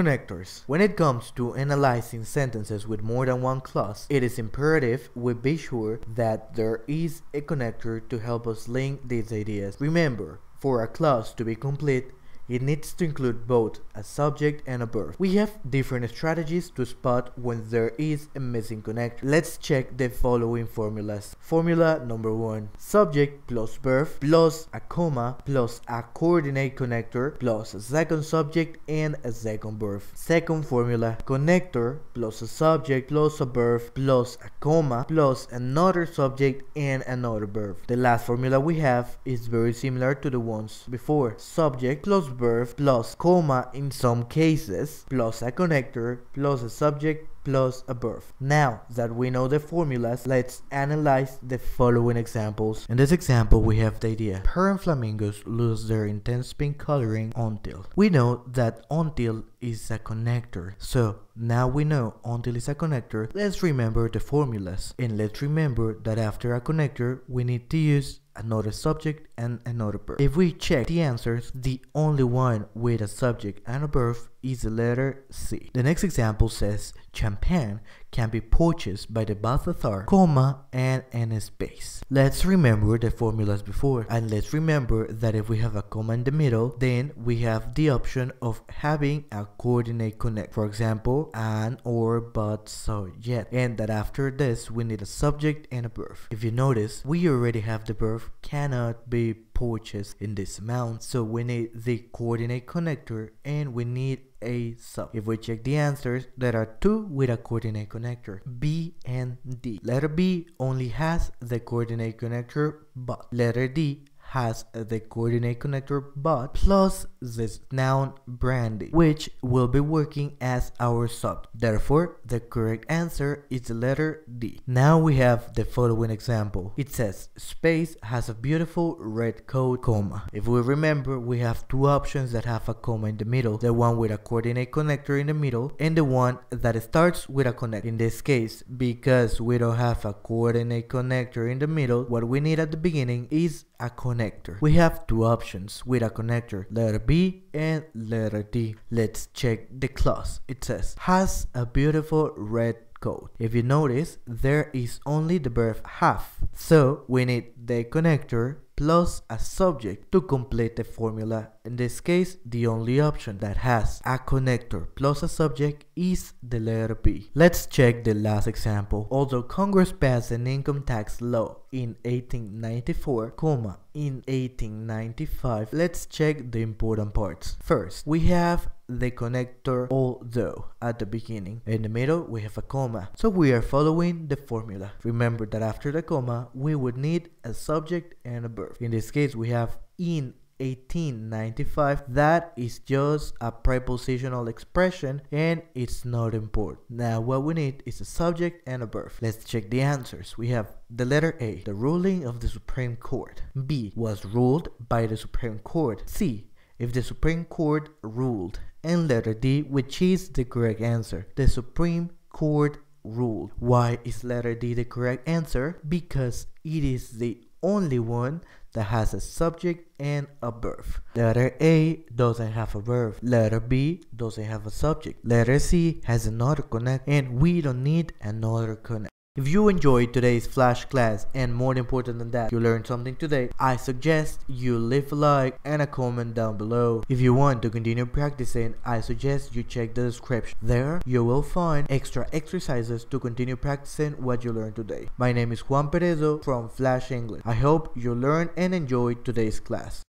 Connectors. When it comes to analyzing sentences with more than one clause, it is imperative we be sure that there is a connector to help us link these ideas. Remember, for a clause to be complete, it needs to include both a subject and a verb. We have different strategies to spot when there is a missing connector. Let's check the following formulas. Formula number 1. Subject plus verb plus a comma plus a coordinate connector plus a second subject and a second verb. Second formula. Connector plus a subject plus a verb plus a comma plus another subject and another verb. The last formula we have is very similar to the ones before. Subject plus verb plus comma in some cases plus a connector plus a subject plus a verb. Now that we know the formulas, let's analyze the following examples. In this example, we have the idea: parent flamingos lose their intense pink coloring until. We know that until is a connector, so now we know until is a connector. Let's remember the formulas, and let's remember that after a connector we need to use another subject and another verb. If we check the answers, the only one with a subject and a verb is the letter C. The next example says champagne can be purchased by the Balthazar, comma, and a space. Let's remember the formulas before, and let's remember that if we have a comma in the middle, then we have the option of having a coordinate connect. For example, an, or, but, so, yet. And that after this, we need a subject and a verb. If you notice, we already have the verb cannot be purchased in this amount, so we need the coordinate connector and we need a sub. If we check the answers, there are two with a coordinate connector, B and D. Letter B only has the coordinate connector but. Letter D has the coordinate connector but plus this noun brandy, which will be working as our sub. Therefore, the correct answer is the letter D. Now we have the following example. It says Space has a beautiful red coat, comma. If we remember, we have two options that have a comma in the middle, the one with a coordinate connector in the middle and the one that starts with a connector. In this case, because we don't have a coordinate connector in the middle, what we need at the beginning is a connector. We have two options with a connector, letter B and letter D. Let's check the clause. It says has a beautiful red coat. If you notice, there is only the verb have, so we need the connector plus a subject to complete the formula. In this case, the only option that has a connector plus a subject is the letter B. Let's check the last example. Although Congress passed an income tax law in 1894, comma, in 1895, let's check the important parts. First, we have the connector although at the beginning. In the middle, we have a comma. So we are following the formula. Remember that after the comma, we would need a subject and a verb. In this case, we have in 1895. That is just a prepositional expression and it's not important. Now what we need is a subject and a verb. Let's check the answers. We have the letter A, the ruling of the Supreme Court. B, was ruled by the Supreme Court. C, if the Supreme Court ruled. And letter D, which is the correct answer, the Supreme Court ruled. Why is letter D the correct answer? Because it is the only one that has a subject and a verb. Letter A doesn't have a verb. Letter B doesn't have a subject. Letter C has another connect and we don't need another connect. If you enjoyed today's flash class and more important than that, you learned something today, I suggest you leave a like and a comment down below. If you want to continue practicing, I suggest you check the description. There you will find extra exercises to continue practicing what you learned today. My name is Juan Perezo from Flash English. I hope you learned and enjoyed today's class.